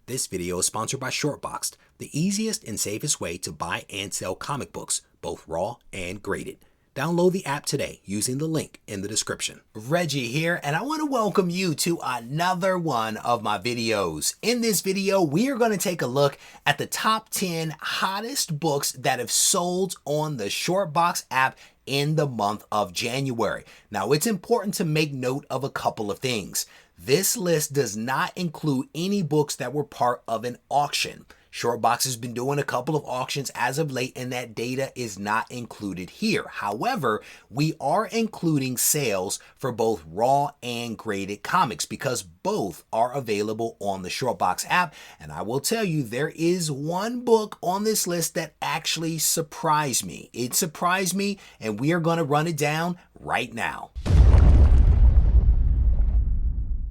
This video is sponsored by Shortboxed, the easiest and safest way to buy and sell comic books, both raw and graded. Download the app today using the link in the description. Reggie here, and I want to welcome you to another one of my videos. In this video, we are going to take a look at the top 10 hottest books that have sold on the Shortboxed app in the month of January. Now, it's important to make note of a couple of things. This list does not include any books that were part of an auction. Shortboxed has been doing a couple of auctions as of late, and that data is not included here. However, we are including sales for both raw and graded comics because both are available on the Shortboxed app. And I will tell you, there is one book on this list that actually surprised me. It surprised me, and we are going to run it down right now.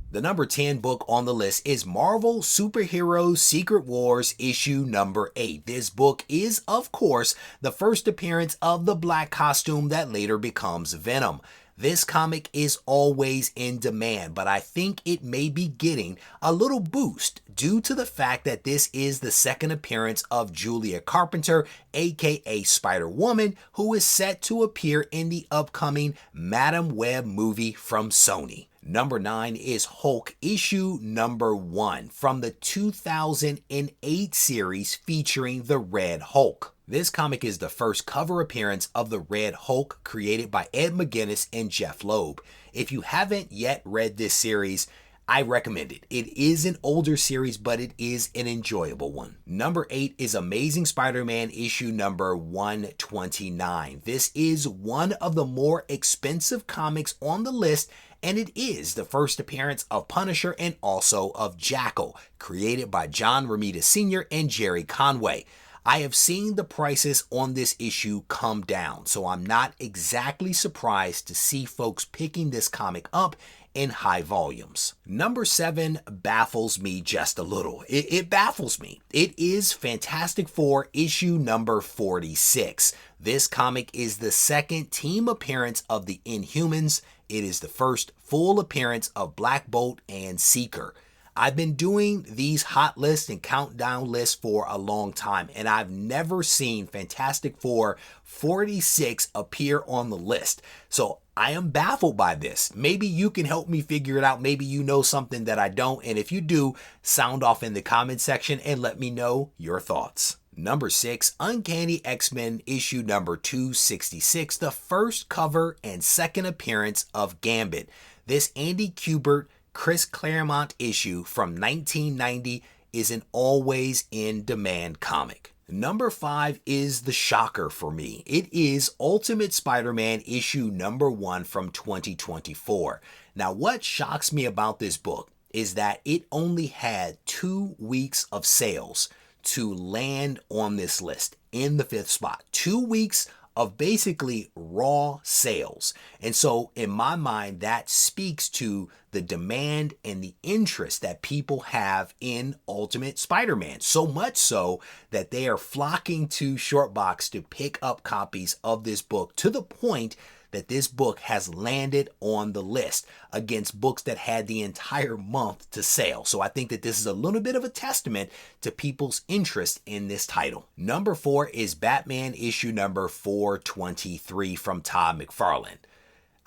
The number 10 book on the list is Marvel Superheroes Secret Wars issue number 8. This book is, of course, the first appearance of the black costume that later becomes Venom. This comic is always in demand, but I think it may be getting a little boost due to the fact that this is the second appearance of Julia Carpenter, aka Spider-Woman, who is set to appear in the upcoming Madam Web movie from Sony. Number 9 is Hulk issue number 1 from the 2008 series featuring the Red Hulk. This comic is the first cover appearance of the Red Hulk created by Ed McGuinness and Jeff Loeb. If you haven't yet read this series, I recommend it. It is an older series, but it is an enjoyable one. Number 8 is Amazing Spider-Man issue number 129. This is one of the more expensive comics on the list, and it is the first appearance of Punisher and also of Jackal, created by John Romita Sr. and Jerry Conway. I have seen the prices on this issue come down, so I'm not exactly surprised to see folks picking this comic up in high volumes. Number 7 baffles me just a little. It baffles me. It is Fantastic Four issue number 46. This comic is the second team appearance of the Inhumans. It is the first full appearance of Black Bolt and Seeker. I've been doing these hot lists and countdown lists for a long time, and I've never seen Fantastic Four 46 appear on the list. So I am baffled by this. Maybe you can help me figure it out. Maybe you know something that I don't. And if you do, sound off in the comment section and let me know your thoughts. Number 6, Uncanny X-Men issue number 266, the first cover and second appearance of Gambit. This Andy Kubert, Chris Claremont issue from 1990 is an always in demand comic. Number 5 is the shocker for me. It is Ultimate Spider-Man issue number 1 from 2024. Now, what shocks me about this book is that it only had 2 weeks of sales to land on this list in the 5th spot. 2 weeks of basically raw sales. And so in my mind, that speaks to the demand and the interest that people have in Ultimate Spider-Man. So much so that they are flocking to Shortboxed to pick up copies of this book, to the point that this book has landed on the list against books that had the entire month to sell. So I think that this is a little bit of a testament to people's interest in this title. Number 4 is Batman issue number 423 from Todd McFarlane.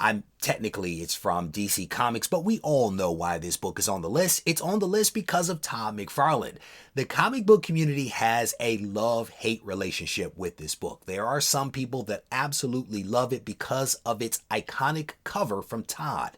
It's from DC Comics, but we all know why this book is on the list. It's on the list because of Todd McFarlane. The comic book community has a love-hate relationship with this book. There are some people that absolutely love it because of its iconic cover from Todd.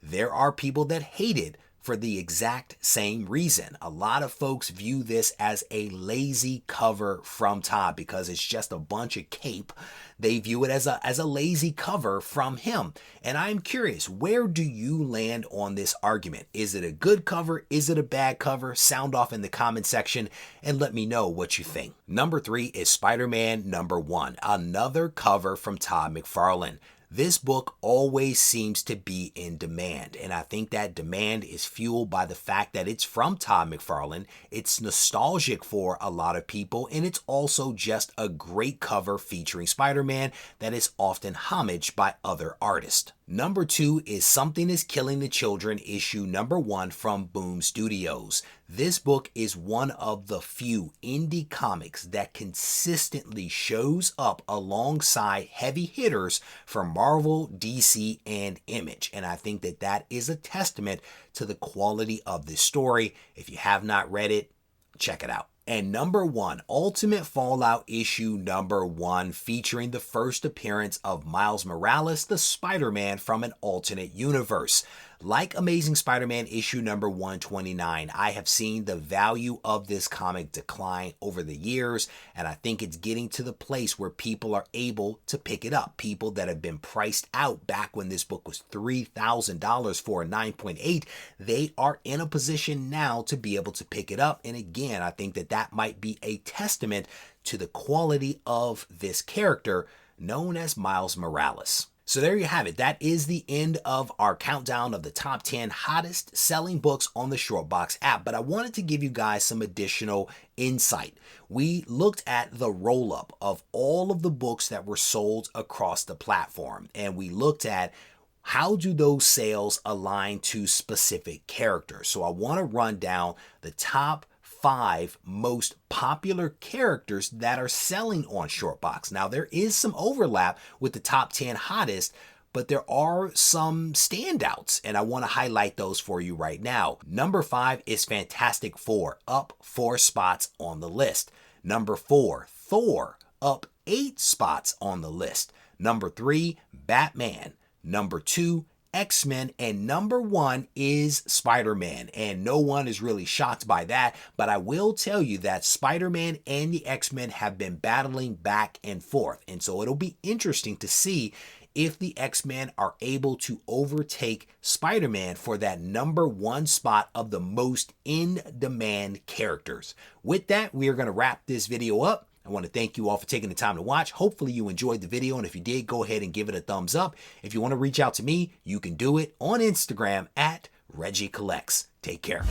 There are people that hate it for the exact same reason. A lot of folks view this as a lazy cover from Todd because it's just a bunch of cape. They view it as a lazy cover from him. And I'm curious, where do you land on this argument? Is it a good cover? Is it a bad cover? Sound off in the comment section and let me know what you think. Number 3 is Spider-Man number 1, another cover from Todd McFarlane. This book always seems to be in demand, and I think that demand is fueled by the fact that it's from Todd McFarlane, it's nostalgic for a lot of people, and it's also just a great cover featuring Spider-Man that is often homaged by other artists. Number 2 is Something is Killing the Children, issue number 1 from Boom Studios. This book is one of the few indie comics that consistently shows up alongside heavy hitters from Marvel, DC, and Image. And I think that that is a testament to the quality of this story. If you have not read it, check it out. And number 1, Ultimate Fallout issue number 1, featuring the first appearance of Miles Morales, the Spider-Man from an alternate universe. Like Amazing Spider-Man issue number 129, I have seen the value of this comic decline over the years, and I think it's getting to the place where people are able to pick it up. People that have been priced out back when this book was $3,000 for a 9.8, they are in a position now to be able to pick it up. And again, I think that that might be a testament to the quality of this character known as Miles Morales. So there you have it. That is the end of our countdown of the top 10 hottest selling books on the Shortboxed app. But I wanted to give you guys some additional insight. We looked at the roll-up of all of the books that were sold across the platform, and we looked at how do those sales align to specific characters. So I want to run down the top 5 most popular characters that are selling on Shortboxed. Now, there is some overlap with the top 10 hottest, but there are some standouts, and I want to highlight those for you right now. Number 5 is Fantastic Four, up 4 spots on the list. Number 4, Thor, up 8 spots on the list. Number 3, Batman. Number 2, X-Men, and number 1 is Spider-Man, and no one is really shocked by that, but I will tell you that Spider-Man and the X-Men have been battling back and forth, and so it'll be interesting to see if the X-Men are able to overtake Spider-Man for that number 1 spot of the most in-demand characters. With that, we are going to wrap this video up. I want to thank you all for taking the time to watch. Hopefully you enjoyed the video, and if you did, go ahead and give it a thumbs up. If you want to reach out to me, you can do it on Instagram at Regie Collects. Take care.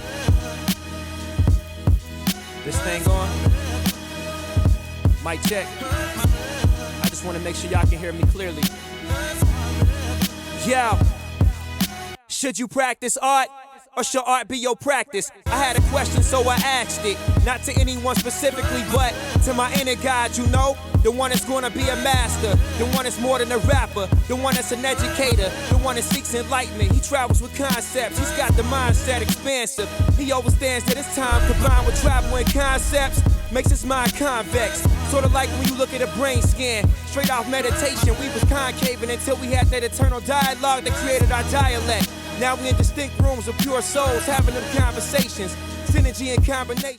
This thing on? Mic check. I just want to make sure y'all can hear me clearly. Yeah. Should you practice art? Or should art be your practice? I had a question, so I asked it. Not to anyone specifically, but to my inner God, you know? The one that's gonna be a master. The one that's more than a rapper. The one that's an educator. The one that seeks enlightenment. He travels with concepts. He's got the mindset expansive. He understands that his time combined with travel and concepts makes his mind convex. Sort of like when you look at a brain scan. Straight off meditation, we was concaving until we had that eternal dialogue that created our dialect. Now we in distinct rooms of pure souls having them conversations. Synergy and combination.